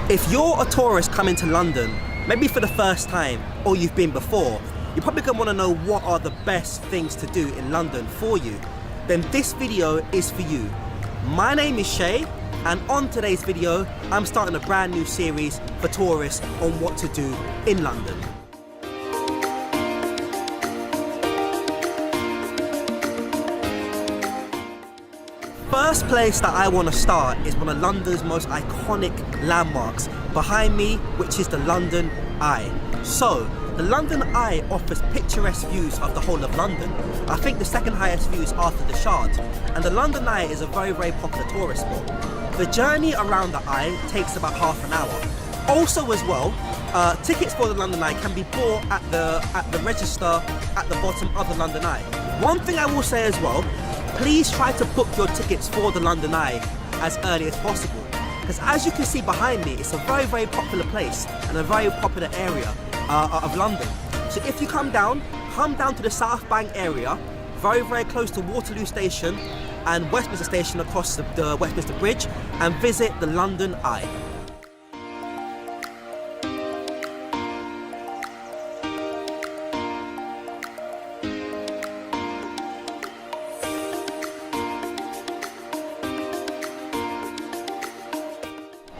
If you're a tourist coming to London, maybe for the first time, or you've been before, you're probably going to want to know what are the best things to do in London for you. Then this video is for you. My name is Shay, and on today's video, I'm starting a brand new series for tourists on what to do in London. First place that I want to start is one of London's most iconic landmarks behind me, which is the London Eye. So, the London Eye offers picturesque views of the whole of London. I think the second highest views after the Shard, and the London Eye is a very popular tourist spot. The journey around the Eye takes about half an hour. Also as well, tickets for the London Eye can be bought at the register at the bottom of the London Eye. One thing I will say as well, please try to book your tickets for the London Eye as early as possible, because as you can see behind me, it's a very popular place and a very popular area of London. So if you come down to the South Bank area, very close to Waterloo Station and Westminster Station across the Westminster Bridge, and visit the London Eye.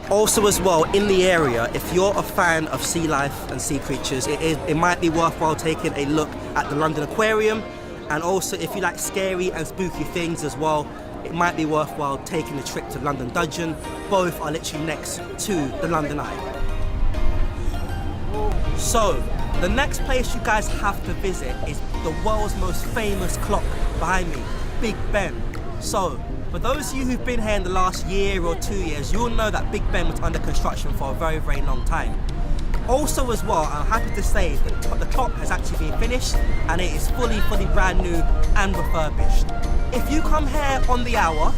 Also as well, in the area, if you're a fan of sea life and sea creatures, it might be worthwhile taking a look at the London Aquarium, and also if you like scary and spooky things as well, it might be worthwhile taking a trip to London Dungeon. Both are literally next to the London Eye. So, the next place you guys have to visit is the world's most famous clock behind me, Big Ben. So, for those of you who've been here in the last year or 2 years, you'll know that Big Ben was under construction for a very long time. Also as well, I'm happy to say that the clock has actually been finished and it is fully brand new and refurbished. If you come here on the hour,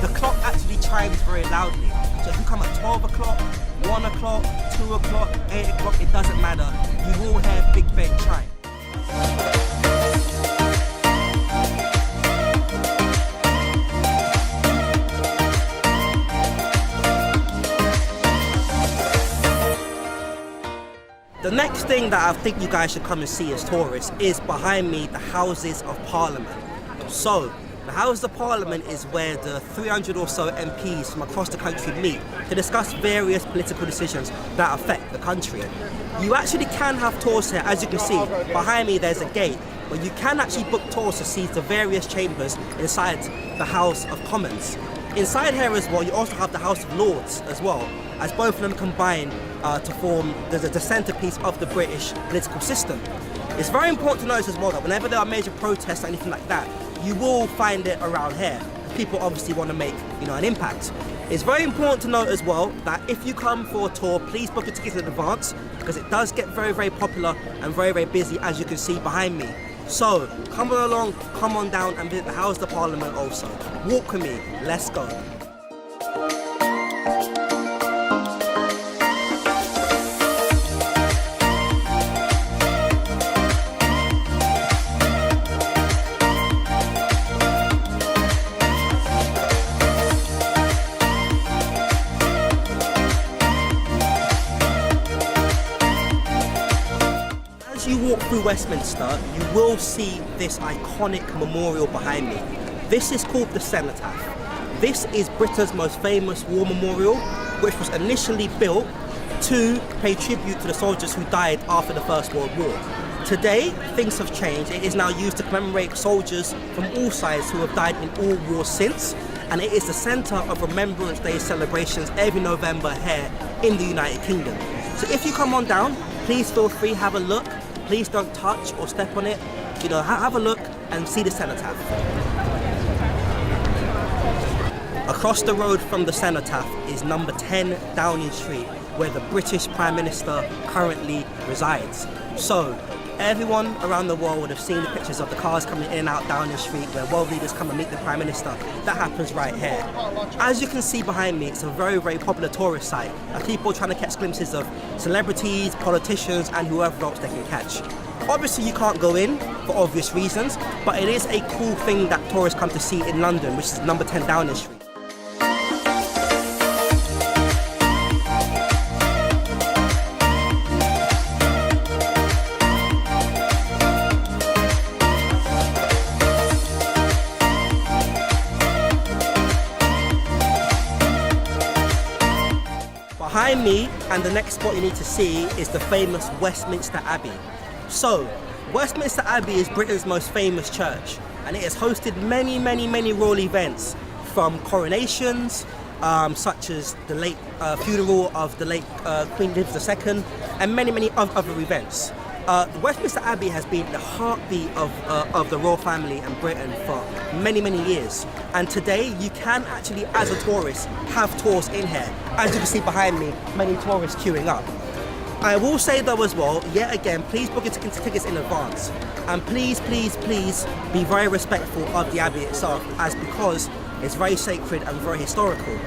the clock actually chimes very loudly. So if you come at 12 o'clock, 1 o'clock, 2 o'clock, 8 o'clock, it doesn't matter. You will hear Big Ben chime. The next thing that I think you guys should come and see as tourists is behind me, the Houses of Parliament. So, the Houses of Parliament is where the 300 or so MPs from across the country meet to discuss various political decisions that affect the country. You actually can have tours here. As you can see, behind me there's a gate where you can actually book tours to see the various chambers inside the House of Commons. Inside here as well, you also have the House of Lords as well, as both of them combine to form the centrepiece of the British political system. It's very important to notice as well that whenever there are major protests or anything like that, you will find it around here. People obviously want to make an impact. It's very important to note as well that if you come for a tour, please book your tickets in advance, because it does get very popular and very busy, as you can see behind me. So come on along, come on down and visit the House of Parliament also. Walk with me, let's go. As you walk through Westminster, you will see this iconic memorial behind me. This is called the Cenotaph. This is Britain's most famous war memorial, which was initially built to pay tribute to the soldiers who died after the First World War. Today, things have changed. It is now used to commemorate soldiers from all sides who have died in all wars since, and it is the centre of Remembrance Day celebrations every November here in the United Kingdom. So if you come on down, please feel free, have a look. Please don't touch or step on it. Have a look and see the Cenotaph. Across the road from the Cenotaph is number 10 Downing Street, where the British Prime Minister currently resides. So, everyone around the world would have seen the pictures of the cars coming in and out Downing Street where world leaders come and meet the Prime Minister. That happens right here. As you can see behind me, it's a very popular tourist site, and people are trying to catch glimpses of celebrities, politicians, and whoever else they can catch. Obviously you can't go in for obvious reasons, but it is a cool thing that tourists come to see in London, which is number 10 Downing Street. Behind me, and the next spot you need to see, is the famous Westminster Abbey. So, Westminster Abbey is Britain's most famous church, and it has hosted many royal events, from coronations, such as the late funeral of the late Queen Elizabeth II, and many other events. The Westminster Abbey has been the heartbeat of the royal family and Britain for many years. And today you can actually, as a tourist, have tours in here. As you can see behind me, many tourists queuing up. I will say though as well, yet again, please book your tickets in advance. And please be very respectful of the Abbey itself, as because it's very sacred and very historical.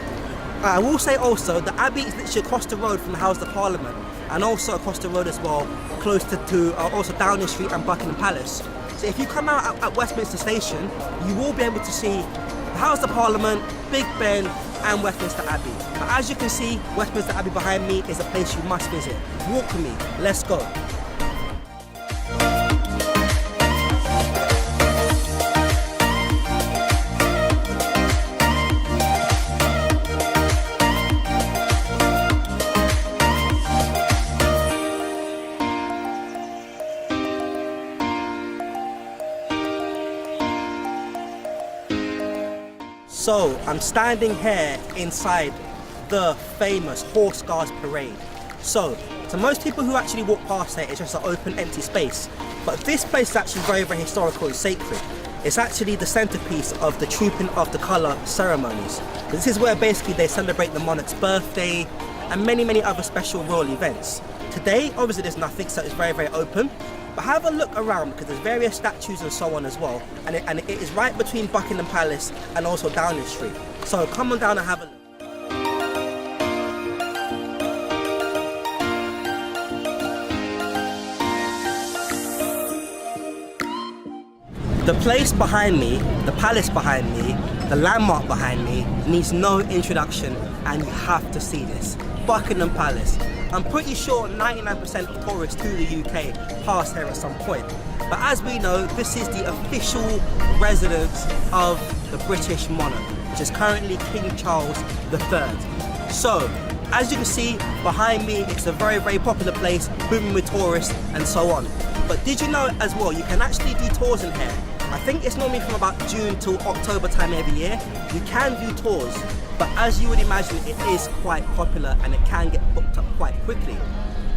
I will say also, the Abbey is literally across the road from the House of Parliament, and also across the road as well, close to also Downing Street and Buckingham Palace. So if you come out at Westminster Station, you will be able to see the House of Parliament, Big Ben, and Westminster Abbey. But as you can see, Westminster Abbey behind me is a place you must visit. Walk with me, let's go. So I'm standing here inside the famous Horse Guards Parade. So to most people who actually walk past here, it's just an open, empty space. But this place is actually very historical and sacred. It's actually the centerpiece of the Trooping of the Colour ceremonies. This is where basically they celebrate the monarch's birthday and many other special royal events. Today, obviously there's nothing, so it's very open. But have a look around, because there's various statues and so on as well. And it is right between Buckingham Palace and also Downing Street. So come on down and have a look. The place behind me, the palace behind me, the landmark behind me needs no introduction, and you have to see this. Buckingham Palace. I'm pretty sure 99% of tourists to the UK pass here at some point. But as we know, this is the official residence of the British monarch, which is currently King Charles III. So, as you can see behind me, it's a very popular place, booming with tourists and so on. But did you know as well, you can actually do tours in here? I think it's normally from about June till October time every year. You can do tours, but as you would imagine, it is quite popular and it can get booked up quite quickly.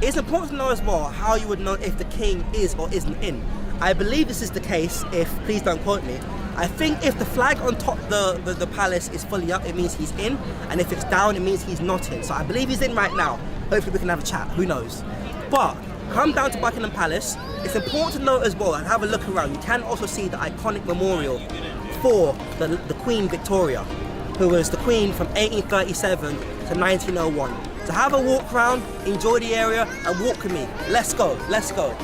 It's important to know as well how you would know if the king is or isn't in. I believe this is the case, if, please don't quote me, I think if the flag on top the palace is fully up, it means he's in, and if it's down, it means he's not in. So I believe he's in right now. Hopefully we can have a chat, who knows. But come down to Buckingham Palace. It's important to note as well, and have a look around, you can also see the iconic memorial for the Queen Victoria, who was the Queen from 1837 to 1901. So have a walk around, enjoy the area, and walk with me. Let's go, let's go.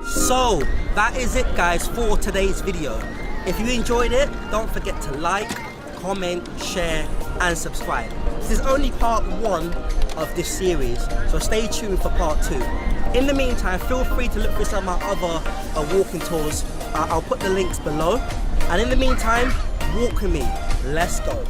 So that is it guys for today's video. If you enjoyed it, don't forget to like, comment, share and subscribe. This is only part 1 of this series, so stay tuned for part 2. In the meantime, feel free to look for some of my other walking tours. I'll put the links below. And in the meantime, walk with me. Let's go.